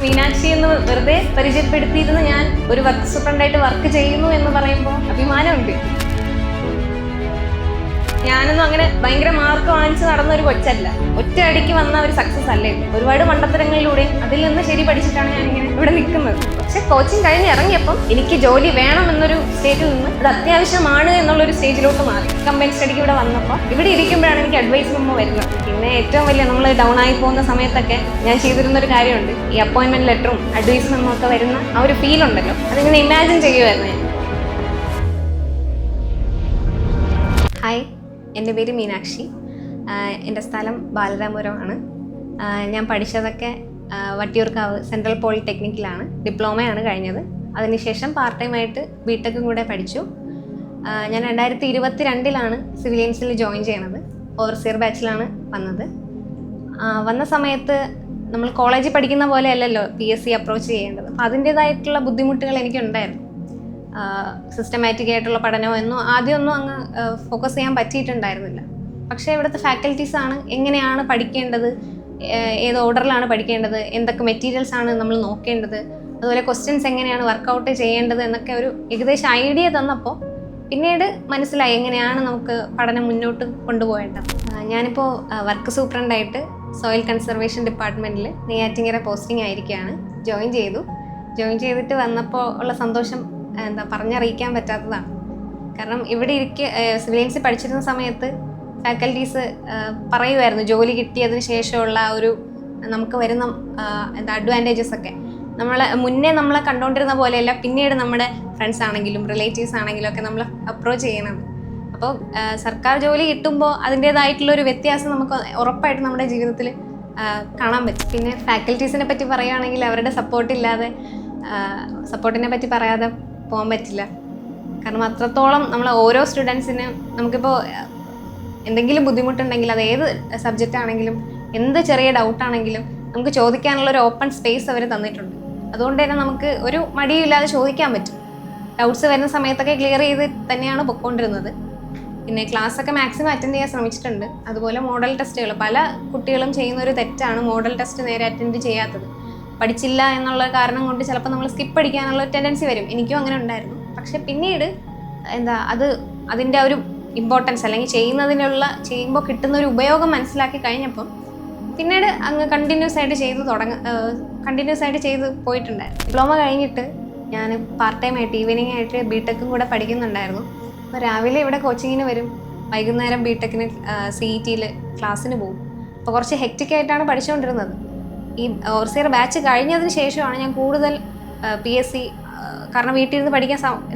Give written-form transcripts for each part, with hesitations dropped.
മീനാക്ഷി എന്ന് വെറുതെ പരിചയപ്പെടുത്തിയിരുന്ന ഞാൻ ഒരു വർക്ക് സൂപ്രണ്ടായിട്ട് വർക്ക് ചെയ്യുന്നു എന്ന് പറയുമ്പോൾ അഭിമാനമുണ്ട്. ഞാനൊന്നും അങ്ങനെ ഭയങ്കര മാർക്ക് വാങ്ങിച്ച് നടന്ന ഒരു കൊച്ചല്ല. ഒറ്റ അടിക്ക് വന്ന ഒരു സക്സസ് അല്ലേ. ഒരുപാട് മണ്ടത്തരങ്ങളിലൂടെയും അതിൽ നിന്ന് ശരി പഠിച്ചിട്ടാണ് ഞാനിങ്ങനെ ഇവിടെ നിൽക്കുന്നത്. പക്ഷെ കോച്ചിങ് കഴിഞ്ഞ് ഇറങ്ങിയപ്പം എനിക്ക് ജോലി വേണം എന്നൊരു സ്റ്റേജിൽ നിന്ന് അത് അത്യാവശ്യമാണ് എന്നുള്ളൊരു സ്റ്റേജിലോട്ട് മാറി. കമ്പനി സ്റ്റഡിക്ക് ഇവിടെ വന്നപ്പോൾ ഇവിടെ ഇരിക്കുമ്പോഴാണ് എനിക്ക് അഡ്വൈസ് മെമ്മോ വരുന്നത്. പിന്നെ ഏറ്റവും വലിയ നമ്മൾ ഡൗൺ ആയി പോകുന്ന സമയത്തൊക്കെ ഞാൻ ചെയ്തിരുന്നൊരു കാര്യമുണ്ട്. ഈ അപ്പോയിൻമെന്റ് ലെറ്ററും അഡ്വൈസ് മെമ്മോ ഒക്കെ വരുന്ന ആ ഒരു ഫീൽ ഉണ്ടല്ലോ, അതിങ്ങനെ ഇമാജിൻ ചെയ്യുമായിരുന്നു ഞാൻ. ഹായ്, എൻ്റെ പേര് മീനാക്ഷി. എൻ്റെ സ്ഥലം ബാലരാമപുരമാണ്. ഞാൻ പഠിച്ചതൊക്കെ വട്ടിയൂർക്കാവ് സെൻട്രൽ പോളിടെക്നിക്കിലാണ്. ഡിപ്ലോമയാണ് കഴിഞ്ഞത്. അതിനുശേഷം പാർട്ട് ടൈമായിട്ട് ബിടെക്കും കൂടെ പഠിച്ചു. ഞാൻ 2022 സിവിലിയൻസിൽ ജോയിൻ ചെയ്യണത്. ഓവർസിയർ ബാച്ചിലാണ് വന്നത്. വന്ന സമയത്ത് നമ്മൾ കോളേജിൽ പഠിക്കുന്ന പോലെ അല്ലല്ലോ PSC അപ്രോച്ച് ചെയ്യേണ്ടത്. അപ്പോൾ അതിൻ്റേതായിട്ടുള്ള ബുദ്ധിമുട്ടുകൾ എനിക്കുണ്ടായിരുന്നു. സിസ്റ്റമാറ്റിക് ആയിട്ടുള്ള പഠനമൊന്നും ആദ്യമൊന്നും അങ്ങ് ഫോക്കസ് ചെയ്യാൻ പറ്റിയിട്ടുണ്ടായിരുന്നില്ല. പക്ഷേ ഇവിടുത്തെ ഫാക്കൽറ്റീസാണ് എങ്ങനെയാണ് പഠിക്കേണ്ടത്, ഏത് ഓർഡറിലാണ് പഠിക്കേണ്ടത്, എന്തൊക്കെ മെറ്റീരിയൽസ് ആണ് നമ്മൾ നോക്കേണ്ടത്, അതുപോലെ ക്വസ്റ്റ്യൻസ് എങ്ങനെയാണ് വർക്കൗട്ട് ചെയ്യേണ്ടത് എന്നൊക്കെ ഒരു ഏകദേശം ഐഡിയ തന്നപ്പോൾ പിന്നീട് മനസ്സിലായി എങ്ങനെയാണ് നമുക്ക് പഠനം മുന്നോട്ട് കൊണ്ടുപോകേണ്ടത്. ഞാനിപ്പോൾ വർക്ക് സൂപ്രണ്ടായിട്ട് സോയിൽ കൺസർവേഷൻ ഡിപ്പാർട്ട്മെൻറ്റിൽ നെയ്യാറ്റിങ്കര പോസ്റ്റിംഗ് ആയിരിക്കുകയാണ്. ജോയിൻ ചെയ്തിട്ട് വന്നപ്പോൾ ഉള്ള സന്തോഷം പറഞ്ഞറിയിക്കാൻ പറ്റാത്തതാണ്. കാരണം ഇവിടെ സിവിലിയൻസിൽ പഠിച്ചിരുന്ന സമയത്ത് ഫാക്കൽറ്റീസ് പറയുമായിരുന്നു ജോലി കിട്ടിയതിന് ശേഷമുള്ള ഒരു നമുക്ക് വരുന്ന അഡ്വാൻറ്റേജസ് ഒക്കെ നമ്മളെ കണ്ടുകൊണ്ടിരുന്ന പോലെയല്ല പിന്നീട് നമ്മുടെ ഫ്രണ്ട്സ് ആണെങ്കിലും റിലേറ്റീവ്സ് ആണെങ്കിലും ഒക്കെ നമ്മൾ അപ്രോച്ച് ചെയ്യണത്. അപ്പോൾ സർക്കാർ ജോലി കിട്ടുമ്പോൾ അതിൻ്റേതായിട്ടുള്ളൊരു വ്യത്യാസം നമുക്ക് ഉറപ്പായിട്ട് നമ്മുടെ ജീവിതത്തിൽ കാണാൻ പറ്റും. പിന്നെ ഫാക്കൽറ്റീസിനെ പറ്റി പറയുകയാണെങ്കിൽ അവരുടെ സപ്പോർട്ടിനെ പറ്റി പറയാതെ പോകാൻ പറ്റില്ല. കാരണം അത്രത്തോളം നമ്മൾ ഓരോ സ്റ്റുഡൻസിനും നമുക്കിപ്പോൾ എന്തെങ്കിലും ബുദ്ധിമുട്ടുണ്ടെങ്കിൽ അത് ഏത് സബ്ജക്റ്റ് ആണെങ്കിലും എന്ത് ചെറിയ ഡൗട്ടാണെങ്കിലും നമുക്ക് ചോദിക്കാനുള്ള ഒരു ഓപ്പൺ സ്പേസ് അവർ തന്നിട്ടുണ്ട്. അതുകൊണ്ട് തന്നെ നമുക്ക് ഒരു മടിയില്ലാതെ ചോദിക്കാൻ പറ്റും. ഡൗട്ട്സ് വരുന്ന സമയത്തൊക്കെ ക്ലിയർ ചെയ്ത് തന്നെയാണ് പൊയ്ക്കൊണ്ടിരുന്നത്. പിന്നെ ക്ലാസ്സൊക്കെ മാക്സിമം അറ്റൻഡ് ചെയ്യാൻ ശ്രമിച്ചിട്ടുണ്ട്. അതുപോലെ മോഡൽ ടെസ്റ്റുകൾ പല കുട്ടികളും ചെയ്യുന്ന ഒരു തെറ്റാണ് മോഡൽ ടെസ്റ്റ് നേരെ അറ്റൻഡ് ചെയ്യാത്തത്. പഠിച്ചില്ല എന്നുള്ള കാരണം കൊണ്ട് ചിലപ്പോൾ നമ്മൾ സ്കിപ്പ് അടിക്കാനുള്ള ഒരു ടെൻഡൻസി വരും. എനിക്കും അങ്ങനെ ഉണ്ടായിരുന്നു. പക്ഷെ പിന്നീട് അതിൻ്റെ ഒരു ഇമ്പോർട്ടൻസ് അല്ലെങ്കിൽ ചെയ്യുമ്പോൾ കിട്ടുന്ന ഒരു ഉപയോഗം മനസ്സിലാക്കി കഴിഞ്ഞപ്പം പിന്നീട് അങ്ങ് കണ്ടിന്യൂസ് ആയിട്ട് ചെയ്ത് പോയിട്ടുണ്ടായിരുന്നു. ഡിപ്ലോമ കഴിഞ്ഞിട്ട് ഞാൻ പാർട്ട് ടൈം ആയിട്ട് ഈവനിങ് ആയിട്ട് ബിടെക്കും കൂടെ പഠിക്കുന്നുണ്ടായിരുന്നു. അപ്പോൾ രാവിലെ ഇവിടെ കോച്ചിങ്ങിന് വരും, വൈകുന്നേരം ബിടെക്കിന് CET ക്ലാസ്സിന് പോകും. അപ്പോൾ കുറച്ച് ഹെക്റ്റിക്കായിട്ടാണ് പഠിച്ചുകൊണ്ടിരുന്നത്. ഈ ഓവർസിയർ ബാച്ച് കഴിഞ്ഞതിന് ശേഷമാണ് ഞാൻ കൂടുതൽ PSC, കാരണം വീട്ടിലിരുന്ന്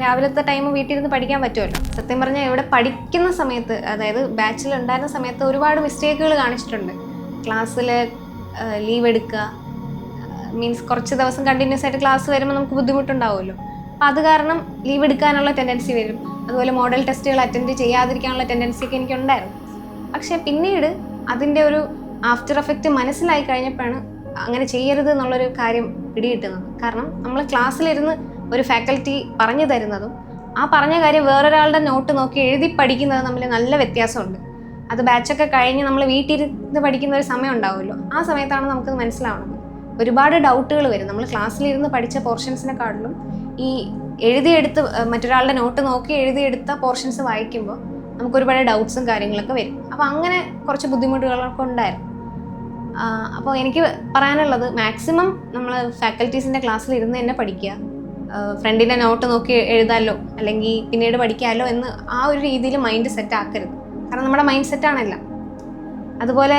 രാവിലത്തെ ടൈം വീട്ടിലിരുന്ന് പഠിക്കാൻ പറ്റുമല്ലോ. സത്യം പറഞ്ഞാൽ ഇവിടെ പഠിക്കുന്ന സമയത്ത്, അതായത് ബാച്ചിൽ ഉണ്ടായിരുന്ന സമയത്ത് ഒരുപാട് മിസ്റ്റേക്കുകൾ കാണിച്ചിട്ടുണ്ട്. ക്ലാസ്സിൽ ലീവ് എടുക്കുക, മീൻസ് കുറച്ച് ദിവസം കണ്ടിന്യൂസ് ആയിട്ട് ക്ലാസ് വരുമ്പോൾ നമുക്ക് ബുദ്ധിമുട്ടുണ്ടാവുമല്ലോ. അപ്പോൾ അത് കാരണം ലീവ് എടുക്കാനുള്ള ടെൻഡൻസി വരും. അതുപോലെ മോഡൽ ടെസ്റ്റുകൾ അറ്റൻഡ് ചെയ്യാതിരിക്കാനുള്ള ടെൻഡൻസിയൊക്കെ എനിക്കുണ്ടായിരുന്നു. പക്ഷേ പിന്നീട് അതിൻ്റെ ഒരു ആഫ്റ്റർ എഫക്റ്റ് മനസ്സിലായി കഴിഞ്ഞപ്പോഴാണ് അങ്ങനെ ചെയ്യരുത് എന്നുള്ളൊരു കാര്യം പിടികിട്ടുന്നത്. കാരണം നമ്മൾ ക്ലാസ്സിലിരുന്ന് ഒരു ഫാക്കൽറ്റി പറഞ്ഞു തരുന്നതും ആ പറഞ്ഞ കാര്യം വേറൊരാളുടെ നോട്ട് നോക്കി എഴുതി പഠിക്കുന്നത് തമ്മിൽ നല്ല വ്യത്യാസമുണ്ട്. അത് ബാച്ചൊക്കെ കഴിഞ്ഞ് നമ്മൾ വീട്ടിലിരുന്ന് പഠിക്കുന്ന ഒരു സമയം ഉണ്ടാവുമല്ലോ, ആ സമയത്താണ് നമുക്കത് മനസ്സിലാവുന്നത്. ഒരുപാട് ഡൗട്ടുകൾ വരും. നമ്മൾ ക്ലാസ്സിലിരുന്ന് പഠിച്ച പോർഷൻസിനെക്കാട്ടിലും ഈ എഴുതിയെടുത്ത് മറ്റൊരാളുടെ നോട്ട് നോക്കി എഴുതിയെടുത്ത പോർഷൻസ് വായിക്കുമ്പോൾ നമുക്ക് ഒരുപാട് ഡൗട്ട്സും കാര്യങ്ങളൊക്കെ വരും. അപ്പോൾ അങ്ങനെ കുറച്ച് ബുദ്ധിമുട്ടുകളൊക്കെ ഉണ്ടായിരുന്നു. അപ്പോൾ എനിക്ക് പറയാനുള്ളത്, മാക്സിമം നമ്മൾ ഫാക്കൽറ്റീസിൻ്റെ ക്ലാസ്സിൽ ഇരുന്ന് തന്നെ പഠിക്കുക. ഫ്രണ്ടിൻ്റെ നോട്ട് നോക്കി എഴുതാമല്ലോ അല്ലെങ്കിൽ പിന്നീട് പഠിക്കാമല്ലോ എന്ന് ആ ഒരു രീതിയിൽ മൈൻഡ് സെറ്റ് ആക്കരുത്. കാരണം നമ്മുടെ മൈൻഡ് സെറ്റാണല്ല. അതുപോലെ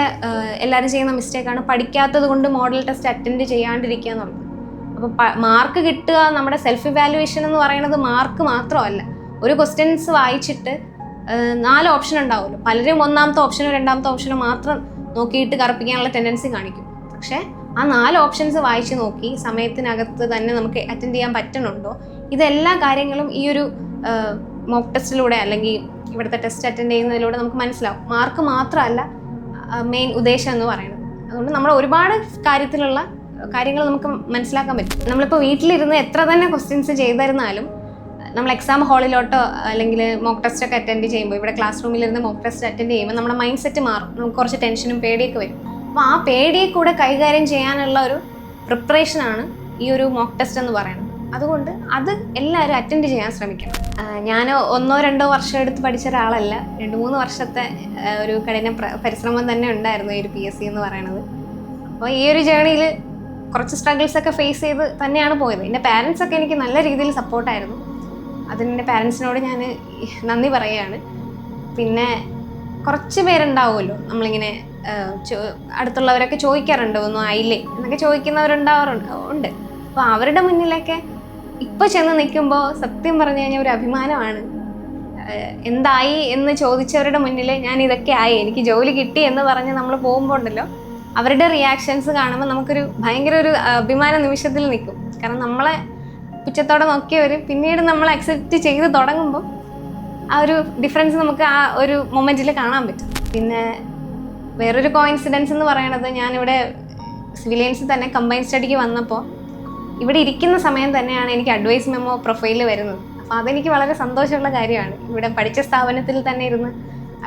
എല്ലാവരും ചെയ്യുന്ന മിസ്റ്റേക്കാണ് പഠിക്കാത്തത് കൊണ്ട് മോഡൽ ടെസ്റ്റ് അറ്റൻഡ് ചെയ്യാണ്ടിരിക്കുക എന്നുള്ളത്. അപ്പോൾ മാർക്ക് കിട്ടുക, നമ്മുടെ സെൽഫ് ഇവാലുവേഷൻ എന്ന് പറയുന്നത് മാർക്ക് മാത്രമല്ല. ഒരു ക്വസ്റ്റ്യൻസ് വായിച്ചിട്ട് 4 ഓപ്ഷൻ ഉണ്ടാവുമല്ലോ. പലരും ഒന്നാമത്തെ ഓപ്ഷനോ രണ്ടാമത്തെ ഓപ്ഷനോ മാത്രം നോക്കിയിട്ട് കറുപ്പിക്കാനുള്ള ടെൻഡൻസി കാണിക്കും. പക്ഷേ ആ 4 ഓപ്ഷൻസ് വായിച്ച് നോക്കി സമയത്തിനകത്ത് തന്നെ നമുക്ക് അറ്റൻഡ് ചെയ്യാൻ പറ്റുന്നുണ്ടോ, ഇതെല്ലാ കാര്യങ്ങളും ഈ ഒരു മോക്ക് ടെസ്റ്റിലൂടെ അല്ലെങ്കിൽ ഇവിടുത്തെ ടെസ്റ്റ് അറ്റൻഡ് ചെയ്യുന്നതിലൂടെ നമുക്ക് മനസ്സിലാവും. മാർക്ക് മാത്രമല്ല മെയിൻ ഉദ്ദേശം എന്ന് പറയുന്നത്. അതുകൊണ്ട് നമ്മൾ ഒരുപാട് കാര്യങ്ങൾ നമുക്ക് മനസ്സിലാക്കാൻ പറ്റും. നമ്മളിപ്പോൾ വീട്ടിലിരുന്ന് എത്ര തന്നെ ക്വസ്റ്റ്യൻസ് ചെയ്തിരുന്നാലും നമ്മൾ എക്സാം ഹാളിലോട്ടോ അല്ലെങ്കിൽ മോക്ക് ടെസ്റ്റ് ഒക്കെ അറ്റൻഡ് ചെയ്യുമ്പോൾ, ഇവിടെ ക്ലാസ് റൂമിലിരുന്ന് മോക്ക് ടെസ്റ്റ് അറ്റൻഡ് ചെയ്യുമ്പോൾ നമ്മുടെ മൈൻഡ് സെറ്റ് മാറും. നമുക്ക് കുറച്ച് ടെൻഷനും പേടിയൊക്കെ വരും. അപ്പോൾ ആ പേടിയെ കൂടെ കൈകാര്യം ചെയ്യാനുള്ള ഒരു പ്രിപ്പറേഷനാണ് ഈ ഒരു മോക്ക് ടെസ്റ്റ് എന്ന് പറയുന്നത്. അതുകൊണ്ട് അത് എല്ലാവരും അറ്റൻഡ് ചെയ്യാൻ ശ്രമിക്കണം. ഞാൻ 1-2 വർഷം എടുത്ത് പഠിച്ച ഒരാളല്ല, 2-3 വർഷത്തെ ഒരു കഠിന പരിശ്രമം തന്നെ ഉണ്ടായിരുന്നു ഈ ഒരു PSC എന്ന് പറയുന്നത്. അപ്പോൾ ഈ ഒരു ജേണിയിൽ കുറച്ച് സ്ട്രഗിൾസൊക്കെ ഫേസ് ചെയ്ത് തന്നെയാണ് പോയത്. എൻ്റെ പാരൻസൊക്കെ എനിക്ക് നല്ല രീതിയിൽ സപ്പോർട്ടായിരുന്നു. അതിൻ്റെ പാരൻസിനോട് ഞാൻ നന്ദി പറയുകയാണ്. പിന്നെ കുറച്ച് പേരുണ്ടാവുമല്ലോ, നമ്മളിങ്ങനെ അടുത്തുള്ളവരൊക്കെ ചോദിക്കാറുണ്ട് ഒന്നും ആയില്ലേ എന്നൊക്കെ ചോദിക്കുന്നവരുണ്ട്. അപ്പോൾ അവരുടെ മുന്നിലൊക്കെ ഇപ്പോൾ ചെന്ന് നിൽക്കുമ്പോൾ സത്യം പറഞ്ഞു കഴിഞ്ഞാൽ ഒരു അഭിമാനമാണ്. എന്തായി എന്ന് ചോദിച്ചവരുടെ മുന്നിൽ ഞാൻ ഇതൊക്കെ ആയി, എനിക്ക് ജോലി കിട്ടി എന്ന് പറഞ്ഞ് നമ്മൾ പോകുമ്പോൾ ഉണ്ടല്ലോ, അവരുടെ റിയാക്ഷൻസ് കാണുമ്പോൾ നമുക്കൊരു ഭയങ്കര ഒരു അഭിമാന നിമിഷത്തിൽ നിൽക്കും. കാരണം നമ്മളെ പുച്ഛത്തോടെ നോക്കിയവർ പിന്നീട് നമ്മൾ അക്സെപ്റ്റ് ചെയ്ത് തുടങ്ങുമ്പോൾ ആ ഒരു ഡിഫറൻസ് നമുക്ക് ആ ഒരു മൊമെൻറ്റിൽ കാണാൻ പറ്റും. പിന്നെ വേറൊരു കോയിൻസിഡൻസ് എന്ന് പറയണത്, ഞാനിവിടെ സിവിലിയൻസിൽ തന്നെ കമ്പൈൻ സ്റ്റഡിക്ക് വന്നപ്പോൾ ഇവിടെ ഇരിക്കുന്ന സമയം തന്നെയാണ് എനിക്ക് അഡ്വൈസ് മെമ്മോ പ്രൊഫൈലിൽ വരുന്നത്. അപ്പോൾ അതെനിക്ക് വളരെ സന്തോഷമുള്ള കാര്യമാണ്. ഇവിടെ പഠിച്ച സ്ഥാപനത്തിൽ തന്നെ ഇരുന്ന്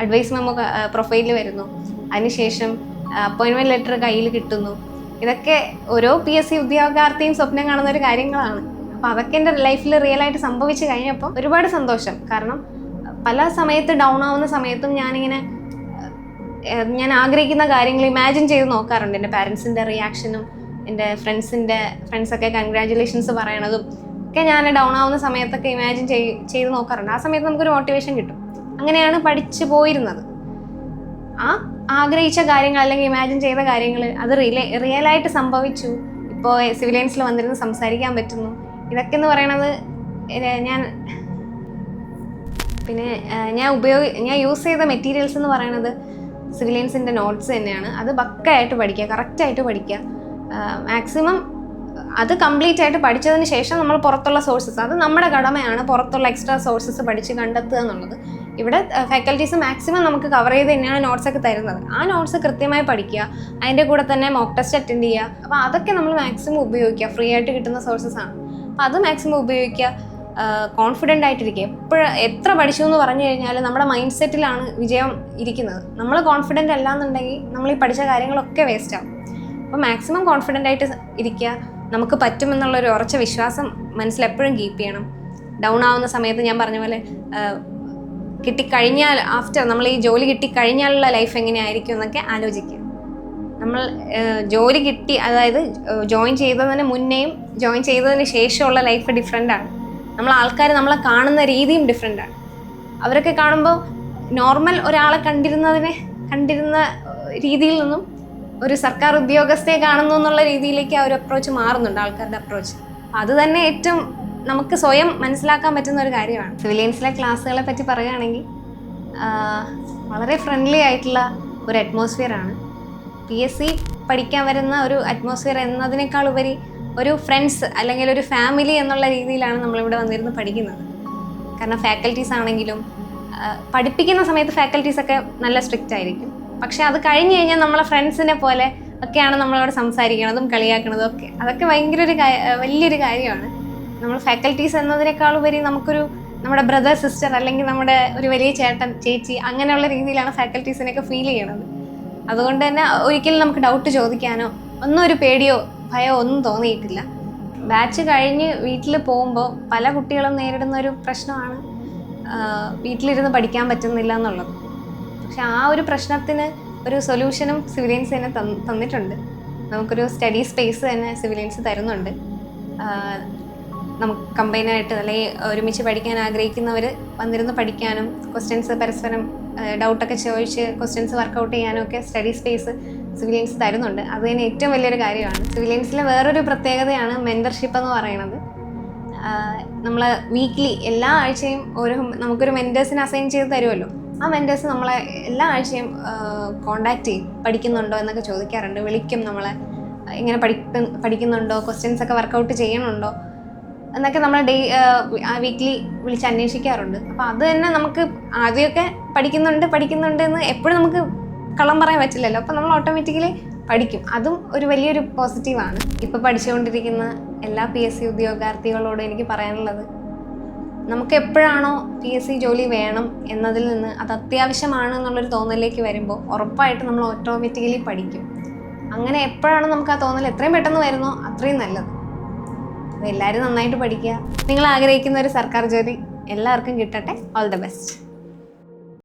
അഡ്വൈസ് മെമ്മോ പ്രൊഫൈലിൽ വരുന്നു, അതിനുശേഷം അപ്പോയിൻമെൻറ്റ് ലെറ്റർ കയ്യിൽ കിട്ടുന്നു. ഇതൊക്കെ ഓരോ PSC ഉദ്യോഗാർത്ഥിയും സ്വപ്നം കാണുന്ന ഒരു കാര്യങ്ങളാണ്. അപ്പോൾ അതൊക്കെ എൻ്റെ ലൈഫിൽ റിയലായിട്ട് സംഭവിച്ചു കഴിഞ്ഞപ്പോൾ ഒരുപാട് സന്തോഷം. കാരണം പല സമയത്ത് ഡൗൺ ആവുന്ന സമയത്തും ഞാൻ ആഗ്രഹിക്കുന്ന കാര്യങ്ങൾ ഇമാജിൻ ചെയ്ത് നോക്കാറുണ്ട്. എൻ്റെ പാരൻസിൻ്റെ റിയാക്ഷനും എൻ്റെ ഫ്രണ്ട്സൊക്കെ കൺഗ്രാജുലേഷൻസ് പറയണതും ഒക്കെ ഞാൻ ഡൗൺ ആവുന്ന സമയത്തൊക്കെ ഇമാജിൻ ചെയ്ത് നോക്കാറുണ്ട്. ആ സമയത്ത് നമുക്കൊരു മോട്ടിവേഷൻ കിട്ടും. അങ്ങനെയാണ് പഠിച്ചു പോയിരുന്നത്. ആ ആഗ്രഹിച്ച കാര്യങ്ങൾ അല്ലെങ്കിൽ ഇമാജിൻ ചെയ്ത കാര്യങ്ങൾ അത് റിയലായിട്ട് സംഭവിച്ചു. ഇപ്പോൾ സിവിലിയൻസിൽ വന്നിരുന്ന് സംസാരിക്കാൻ പറ്റുന്നു. ഇതൊക്കെ എന്ന് പറയണത് ഞാൻ യൂസ് ചെയ്ത മെറ്റീരിയൽസ് എന്ന് പറയണത് സിവിലിയൻസിൻ്റെ നോട്ട്സ് തന്നെയാണ്. അത് പക്കയായിട്ട് പഠിക്കുക, കറക്റ്റായിട്ട് പഠിക്കുക. മാക്സിമം അത് കംപ്ലീറ്റ് ആയിട്ട് പഠിച്ചതിന് ശേഷം നമ്മൾ പുറത്തുള്ള സോഴ്സസ്, അത് നമ്മുടെ കടമയാണ്, പുറത്തുള്ള എക്സ്ട്രാ സോഴ്സസ് പഠിച്ച് കണ്ടെത്തുക എന്നുള്ളത്. ഇവിടെ ഫാക്കൽറ്റീസ് മാക്സിമം നമുക്ക് കവർ ചെയ്ത് തന്നെയാണ് നോട്ട്സൊക്കെ തരുന്നത്. ആ നോട്ട്സ് കൃത്യമായി പഠിക്കുക, അതിൻ്റെ കൂടെ തന്നെ മോക്ക് ടെസ്റ്റ് അറ്റൻഡ് ചെയ്യുക. അപ്പോൾ അതൊക്കെ നമ്മൾ മാക്സിമം ഉപയോഗിക്കുക. ഫ്രീ ആയിട്ട് കിട്ടുന്ന സോഴ്സസ് ആണ്. അപ്പോൾ അത് മാക്സിമം ഉപയോഗിക്കുക. കോൺഫിഡൻ്റ് ആയിട്ടിരിക്കുക. എത്ര പഠിച്ചു എന്ന് പറഞ്ഞു കഴിഞ്ഞാൽ നമ്മുടെ മൈൻഡ് സെറ്റിലാണ് വിജയം ഇരിക്കുന്നത്. നമ്മൾ കോൺഫിഡൻ്റ് അല്ല എന്നുണ്ടെങ്കിൽ നമ്മൾ ഈ പഠിച്ച കാര്യങ്ങളൊക്കെ വേസ്റ്റ് ആവും. അപ്പോൾ മാക്സിമം കോൺഫിഡൻ്റ് ആയിട്ട് ഇരിക്കുക. നമുക്ക് പറ്റുമെന്നുള്ളൊരു ഉറച്ച വിശ്വാസം മനസ്സിലെപ്പോഴും കീപ്പ് ചെയ്യണം. ഡൗൺ ആവുന്ന സമയത്ത് ഞാൻ പറഞ്ഞ പോലെ കിട്ടിക്കഴിഞ്ഞാൽ നമ്മൾ ഈ ജോലി കിട്ടിക്കഴിഞ്ഞാലുള്ള ലൈഫ് എങ്ങനെയായിരിക്കും എന്നൊക്കെ ആലോചിക്കുക. നമ്മൾ ജോലി കിട്ടി, അതായത് ജോയിൻ ചെയ്തതിന് മുന്നേയും ജോയിൻ ചെയ്തതിന് ശേഷമുള്ള ലൈഫ് ഡിഫറെൻ്റ് ആണ്. നമ്മളെ കാണുന്ന രീതിയും ഡിഫറെൻ്റ് ആണ്. അവരൊക്കെ കാണുമ്പോൾ നോർമൽ ഒരാളെ കണ്ടിരുന്ന രീതിയിൽ നിന്നും ഒരു സർക്കാർ ഉദ്യോഗസ്ഥയെ കാണുന്നു എന്നുള്ള രീതിയിലേക്ക് ആ ഒരു അപ്രോച്ച് മാറുന്നുണ്ട്, ആൾക്കാരുടെ അപ്രോച്ച്. അത് തന്നെ ഏറ്റവും നമുക്ക് സ്വയം മനസ്സിലാക്കാൻ പറ്റുന്ന ഒരു കാര്യമാണ്. സിവിലിയൻസിലെ ക്ലാസ്സുകളെ പറ്റി പറയുകയാണെങ്കിൽ വളരെ ഫ്രണ്ട്ലി ആയിട്ടുള്ള ഒരു അറ്റ്മോസ്ഫിയറാണ്. PSC പഠിക്കാൻ വരുന്ന ഒരു അറ്റ്മോസ്ഫിയർ എന്നതിനേക്കാൾ ഉപരി ഒരു ഫ്രണ്ട്സ് അല്ലെങ്കിൽ ഒരു ഫാമിലി എന്നുള്ള രീതിയിലാണ് നമ്മളിവിടെ വന്നിരുന്ന് പഠിക്കുന്നത്. കാരണം ഫാക്കൽറ്റീസ് ആണെങ്കിലും പഠിപ്പിക്കുന്ന സമയത്ത് ഫാക്കൽറ്റീസൊക്കെ നല്ല സ്ട്രിക്റ്റ് ആയിരിക്കും. പക്ഷെ അത് കഴിഞ്ഞ് കഴിഞ്ഞാൽ നമ്മളെ ഫ്രണ്ട്സിനെ പോലെ ഒക്കെയാണ് നമ്മളവിടെ സംസാരിക്കണതും കളിയാക്കണതും ഒക്കെ. അതൊക്കെ ഭയങ്കര വലിയൊരു കാര്യമാണ്. നമ്മൾ ഫാക്കൽറ്റീസ് എന്നതിനേക്കാൾ ഉപരി നമ്മുടെ ബ്രദർ സിസ്റ്റർ അല്ലെങ്കിൽ നമ്മുടെ ഒരു വലിയ ചേട്ടൻ ചേച്ചി അങ്ങനെയുള്ള രീതിയിലാണ് ഫാക്കൽറ്റീസിനെയൊക്കെ ഫീൽ ചെയ്യണത്. അതുകൊണ്ട് തന്നെ ഒരിക്കലും നമുക്ക് ഡൗട്ട് ചോദിക്കാനോ ഒരു പേടിയോ ഭയമോ ഒന്നും തോന്നിയിട്ടില്ല. ബാച്ച് കഴിഞ്ഞ് വീട്ടിൽ പോകുമ്പോൾ പല കുട്ടികളും നേരിടുന്ന ഒരു പ്രശ്നമാണ് വീട്ടിലിരുന്ന് പഠിക്കാൻ പറ്റുന്നില്ല എന്നുള്ളത്. പക്ഷെ ആ ഒരു പ്രശ്നത്തിന് ഒരു സൊല്യൂഷനും സിവിലിയൻസ് തന്നെ തന്നിട്ടുണ്ട്. നമുക്കൊരു സ്റ്റഡി സ്പേസ് തന്നെ സിവിലിയൻസ് തരുന്നുണ്ട്. നമുക്ക് കമ്പൈനായിട്ട് അല്ലെങ്കിൽ ഒരുമിച്ച് പഠിക്കാൻ ആഗ്രഹിക്കുന്നവർ വന്നിരുന്ന് പഠിക്കാനും ക്വസ്റ്റ്യൻസ് പരസ്പരം ഡൗട്ടൊക്കെ ചോദിച്ച് ക്വസ്റ്റ്യൻസ് വർക്കൗട്ട് ചെയ്യാനും ഒക്കെ സ്റ്റഡി സ്പേസ് സിവിലിയൻസ് തരുന്നുണ്ട്. അത് തന്നെ ഏറ്റവും വലിയൊരു കാര്യമാണ്. സിവിലിയൻസിലെ വേറൊരു പ്രത്യേകതയാണ് മെൻറ്റർഷിപ്പ് എന്ന് പറയുന്നത്. നമ്മൾ വീക്ക്ലി എല്ലാ ആഴ്ചയും നമുക്കൊരു മെൻറ്റേഴ്സിനെ അസൈൻ ചെയ്ത് തരുമല്ലോ. ആ മെൻറ്റേഴ്സ് നമ്മളെ എല്ലാ ആഴ്ചയും കോണ്ടാക്ട് ചെയ്യും. പഠിക്കുന്നുണ്ടോ എന്നൊക്കെ ചോദിക്കാറുണ്ട്, വിളിക്കും നമ്മളെ. ഇങ്ങനെ പഠിക്കുന്നുണ്ടോ, ക്വസ്റ്റ്യൻസ് ഒക്കെ വർക്കൗട്ട് ചെയ്യണുണ്ടോ എന്നൊക്കെ നമ്മൾ വീക്ക്ലി വിളിച്ച് അന്വേഷിക്കാറുണ്ട്. അപ്പോൾ അത് തന്നെ നമുക്ക് ആദ്യമൊക്കെ പഠിക്കുന്നുണ്ട് എന്ന് എപ്പോഴും നമുക്ക് കള്ളം പറയാൻ പറ്റില്ലല്ലോ. അപ്പോൾ നമ്മൾ ഓട്ടോമാറ്റിക്കലി പഠിക്കും. അതും ഒരു വലിയൊരു പോസിറ്റീവാണ്. ഇപ്പോൾ പഠിച്ചുകൊണ്ടിരിക്കുന്ന എല്ലാ PSC ഉദ്യോഗാർത്ഥികളോടും എനിക്ക് പറയാനുള്ളത്, നമുക്ക് എപ്പോഴാണോ PSC ജോലി വേണം എന്നതിൽ നിന്ന് അത് അത്യാവശ്യമാണ് എന്നുള്ളൊരു തോന്നലിലേക്ക് വരുമ്പോൾ ഉറപ്പായിട്ട് നമ്മൾ ഓട്ടോമാറ്റിക്കലി പഠിക്കും. അങ്ങനെ എപ്പോഴാണ് നമുക്ക് ആ തോന്നൽ എത്രയും പെട്ടെന്ന് വരുന്നോ അത്രയും നല്ലത്. അപ്പോൾ എല്ലാവരും നന്നായിട്ട് പഠിക്കുക. നിങ്ങൾ ആഗ്രഹിക്കുന്ന ഒരു സർക്കാർ ജോലി എല്ലാവർക്കും കിട്ടട്ടെ. All the best.